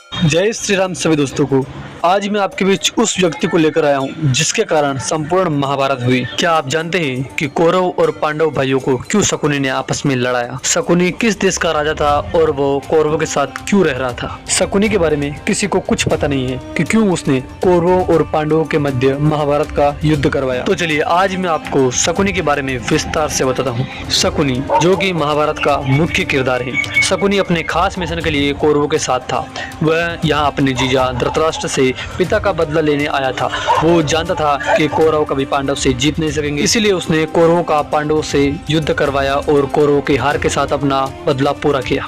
जय श्री राम सभी दोस्तों को। आज मैं आपके बीच उस व्यक्ति को लेकर आया हूँ जिसके कारण संपूर्ण महाभारत हुई। क्या आप जानते हैं कि कौरव और पांडव भाइयों को क्यों शकुनी ने आपस में लड़ाया? शकुनी किस देश का राजा था और वो कौरवों के साथ क्यों रह रहा था? शकुनी के बारे में किसी को कुछ पता नहीं है कि क्यों उसने कौरवों और पांडवों के मध्य महाभारत का युद्ध करवाया। तो चलिए आज मैं आपको शकुनी के बारे में विस्तार से बताता हूँ। शकुनी जो कि महाभारत का मुख्य किरदार है। शकुनी अपने खास मिशन के लिए कौरवों के साथ था। वह यहाँ अपने जीजा धृतराष्ट्र से पिता का बदला लेने आया था। वो जानता था कि कौरव कभी पांडव से जीत नहीं सकेंगे, इसीलिए उसने कौरवों का पांडवों से युद्ध करवाया और कौरवों के हार के साथ अपना बदला पूरा किया।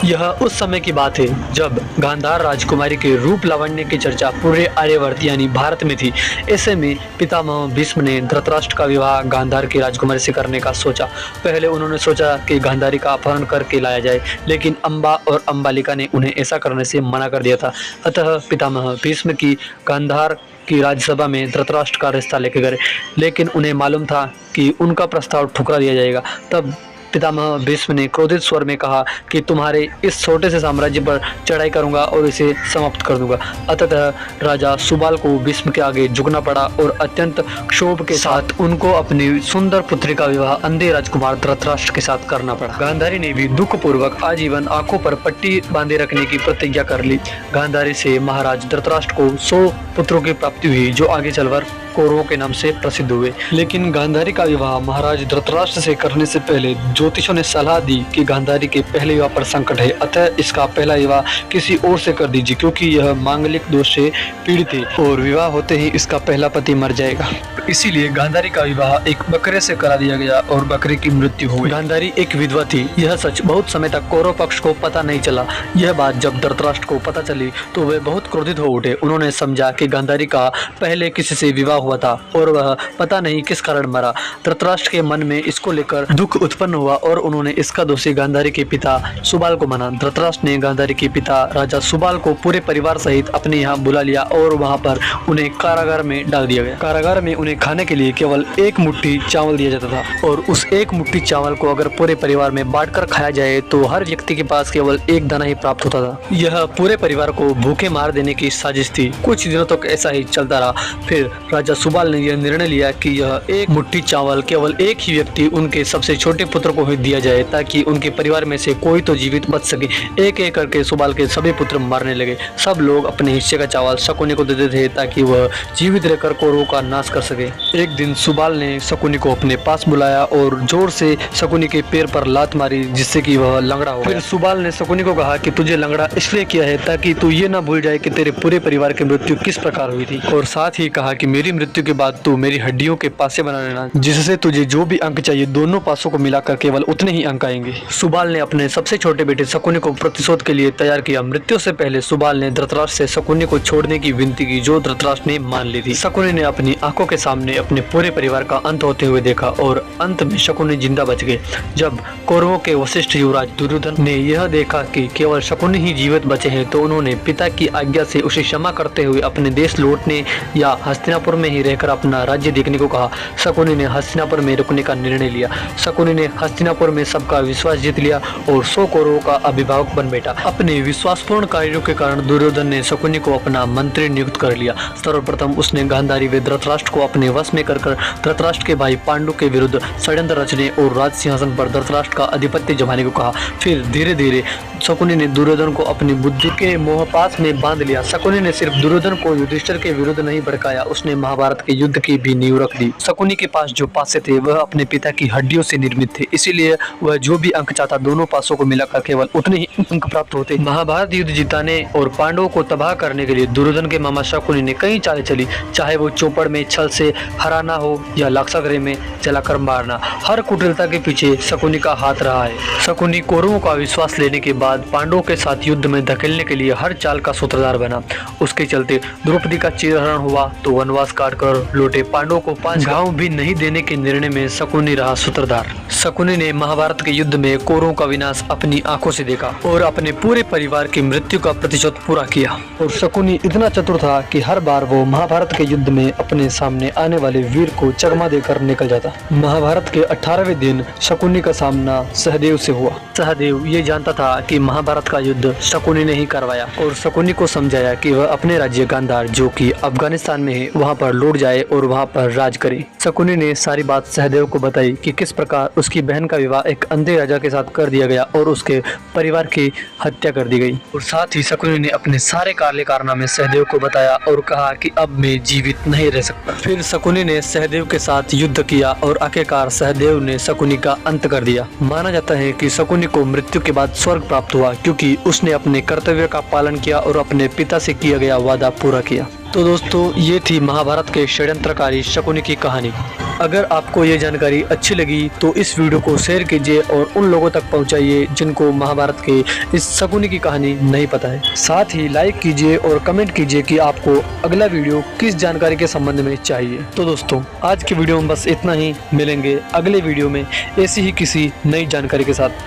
यह उस समय की बात है जब गांधार राजकुमारी के रूप लावण्य की चर्चा पूरे आर्यवर्त यानी भारत में थी। ऐसे में पितामह भीष्म ने धृतराष्ट्र का विवाह गांधार की राजकुमारी से करने का सोचा। पहले उन्होंने सोचा कि गांधारी का अपहरण करके लाया जाए, लेकिन अंबा और अंबालिका ने उन्हें ऐसा करने से मना कर दिया था। अतः पितामह भीष्म की गांधार की राज्यसभा में धृतराष्ट्र का रिश्ता लेके गए, लेकिन उन्हें मालूम था कि उनका प्रस्ताव ठुकरा दिया जाएगा। तब पितामह भीष्म ने क्रोधित स्वर में कहा कि तुम्हारे इस छोटे से साम्राज्य पर चढ़ाई करूंगा और इसे समाप्त कर दूंगा। अतः राजा सुबाल को भीष्म के आगे झुकना पड़ा और अत्यंत क्षोभ के साथ उनको अपनी सुंदर पुत्री का विवाह अंधे राजकुमार धृतराष्ट्र के साथ करना पड़ा। गांधारी ने भी दुख पूर्वक आजीवन आंखों पर पट्टी बांधे रखने की प्रतिज्ञा कर ली। गांधारी से महाराज धृतराष्ट्र को 100 पुत्रों की प्राप्ति हुई जो आगे चलकर कौरवों के नाम से प्रसिद्ध हुए। लेकिन गांधारी का विवाह महाराज धृतराष्ट्र से करने से पहले ज्योतिषों ने सलाह दी कि गांधारी के पहले विवाह पर संकट है, अतः इसका पहला विवाह किसी और से कर दीजिए, क्योंकि यह मांगलिक दोष से पीड़ित है और विवाह होते ही इसका पहला पति मर जाएगा। इसीलिए गांधारी का विवाह एक बकरे से करा दिया गया और बकरे की मृत्यु हुई। गांधारी एक विधवा थी। यह सच बहुत समय तक कौरव पक्ष को पता नहीं चला। यह बात जब धृतराष्ट्र को पता चली तो वे बहुत क्रोधित हो उठे। उन्होंने समझा कि गांधारी का पहले किसी से विवाह हुआ था और वह पता नहीं किस कारण मरा। धृतराष्ट्र के मन में इसको लेकर दुख उत्पन्न हुआ और उन्होंने इसका दोषी गांधारी के पिता सुबाल को माना। धृतराष्ट्र ने गांधारी के पिता राजा सुबाल को पूरे परिवार सहित अपने यहाँ बुला लिया और वहाँ पर उन्हें कारागार में डाल दिया गया। कारागार में उन्हें खाने के लिए केवल एक मुट्ठी चावल दिया जाता था और उस एक मुट्ठी चावल को अगर पूरे परिवार में बांटकर खाया जाए तो हर व्यक्ति के पास केवल एक दाना ही प्राप्त होता था। यह पूरे परिवार को भूखे मार देने की साजिश थी। कुछ दिनों तक ऐसा ही चलता रहा। फिर राजा सुबाल ने यह निर्णय लिया कि यह एक मुट्ठी चावल केवल एक ही व्यक्ति, उनके सबसे छोटे पुत्र को ही दिया जाए ताकि उनके परिवार में से कोई तो जीवित बच सके। एक एक करके सुबाल के सभी पुत्र मरने लगे। सब लोग अपने हिस्से का चावल शकुनी को देते थे ताकि वह जीवित रहकर कौरवों का नाश कर सके। एक दिन सुबाल ने शकुनी को अपने पास बुलाया और जोर से शकुनी के पैर पर लात मारी जिससे कि वह लंगड़ा हो गया। फिर सुबाल ने शकुनी को कहा कि तुझे लंगड़ा इसलिए किया है ताकि तू ये ना भूल जाए कि तेरे पूरे परिवार की मृत्यु किस प्रकार हुई थी, और साथ ही कहा कि मेरी मृत्यु के बाद तू मेरी हड्डियों के पासे बना लेना, जिससे तुझे जो भी अंक चाहिए दोनों पासों को मिलाकर केवल उतने ही अंक आएंगे। सुबाल ने अपने सबसे छोटे बेटे शकुनी को प्रतिशोध के लिए तैयार किया। मृत्यु से पहले सुबाल ने धृतराष्ट्र से शकुनी को छोड़ने की विनती की जो धृतराष्ट्र ने मान ली थी। शकुनी ने अपनी आंखों के सामने अपने पूरे परिवार का अंत होते हुए देखा और अंत में शकुनी जिंदा बच गए। जब कौरवों के वशिष्ठ युवराज दुर्योधन ने यह देखा कि केवल शकुनी ही जीवित बचे हैं तो उन्होंने पिता की आज्ञा से उसे क्षमा करते हुए अपने देश लौटने या हस्तिनापुर में ही रहकर अपना राज्य देखने को कहा। शकुनी ने हस्तिनापुर में रुकने का निर्णय लिया। शकुनी ने हस्तिनापुर में सबका विश्वास जीत लिया और 100 कौरवों का अभिभावक बन बैठा। अपने विश्वासपूर्ण कार्यों के कारण दुर्योधन ने शकुनी को अपना मंत्री नियुक्त कर लिया। सर्वप्रथम उसने गांधारी व धृतराष्ट्र को अपने वश में कर धृतराष्ट्र के भाई पांडु के विरुद्ध षड्यंत्र रचने और राज सिंहासन पर धृतराष्ट्र का आधिपत्य जमाने को कहा। फिर धीरे धीरे शकुनी ने दुर्योधन को अपनी बुद्धि के मोहपाश में बांध लिया। शकुनी ने सिर्फ दुर्योधन को युधिष्ठिर के विरुद्ध नहीं भड़काया, उसने महाभारत के युद्ध की भी नींव रख दी। शकुनी के पास जो पासे थे वह अपने पिता की हड्डियों से निर्मित थे, इसीलिए वह जो भी अंक चाहता दोनों पासों को मिलाकर केवल उतने ही अंक प्राप्त होते। महाभारत युद्ध जिताने और पांडवों को तबाह करने के लिए दुर्योधन के मामा शकुनी ने कई चालें चली, चाहे वो चौपड़ में छल से हराना हो या लाक्षागृह में जलाकर मारना। हर कुटिलता के पीछे शकुनी का हाथ रहा है। शकुनी कौरवों का विश्वास लेने के बाद पांडवों के साथ युद्ध में धकेलने के लिए हर चाल का सूत्रधार बना। उसके चलते द्रौपदी का चीरहरण हुआ तो वनवास काटकर लौटे पांडवों को 5 घाव भी नहीं देने के निर्णय में शकुनी रहा सूत्रधार। शकुनी ने महाभारत के युद्ध में कौरवों का विनाश अपनी आंखों से देखा और अपने पूरे परिवार की मृत्यु का प्रतिशोध पूरा किया। और शकुनी इतना चतुर था कि हर बार वो महाभारत के युद्ध में अपने सामने आने वाले वीर को चकमा देकर निकल जाता। महाभारत के 18वें दिन शकुनी का सामना सहदेव से हुआ। सहदेव ये जानता था कि महाभारत का युद्ध शकुनी ने ही करवाया और शकुनी को समझाया कि वह अपने राज्य गांधार जो कि अफगानिस्तान में है वहां पर लौट जाए और वहां पर राज करे। शकुनी ने सारी बात सहदेव को बताई कि किस प्रकार उसकी बहन का विवाह एक अंधे राजा के साथ कर दिया गया और उसके परिवार की हत्या कर दी गई। और साथ ही शकुनी ने अपने सारे काले कारनामे सहदेव को बताया और कहा कि अब मैं जीवित नहीं रह सकता। फिर शकुनी ने सहदेव के साथ युद्ध किया और आखिरकार सहदेव ने शकुनी का अंत कर दिया। माना जाता है कि शकुनी को मृत्यु के बाद स्वर्ग प्राप्त हुआ क्योंकि उसने अपने कर्तव्य का पालन किया और अपने पिता से किया गया वादा पूरा किया। तो दोस्तों ये थी महाभारत के षड्यंत्रकारी शकुनी की कहानी। अगर आपको ये जानकारी अच्छी लगी तो इस वीडियो को शेयर कीजिए और उन लोगों तक पहुंचाइए जिनको महाभारत के इस शकुनी की कहानी नहीं पता है। साथ ही लाइक कीजिए और कमेंट कीजिए कि आपको अगला वीडियो किस जानकारी के संबंध में चाहिए। तो दोस्तों आज के वीडियो में बस इतना ही। मिलेंगे अगले वीडियो में ऐसी ही किसी नई जानकारी के साथ।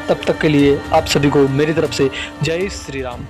तब तक के लिए आप सभी को मेरी तरफ से जय श्री राम।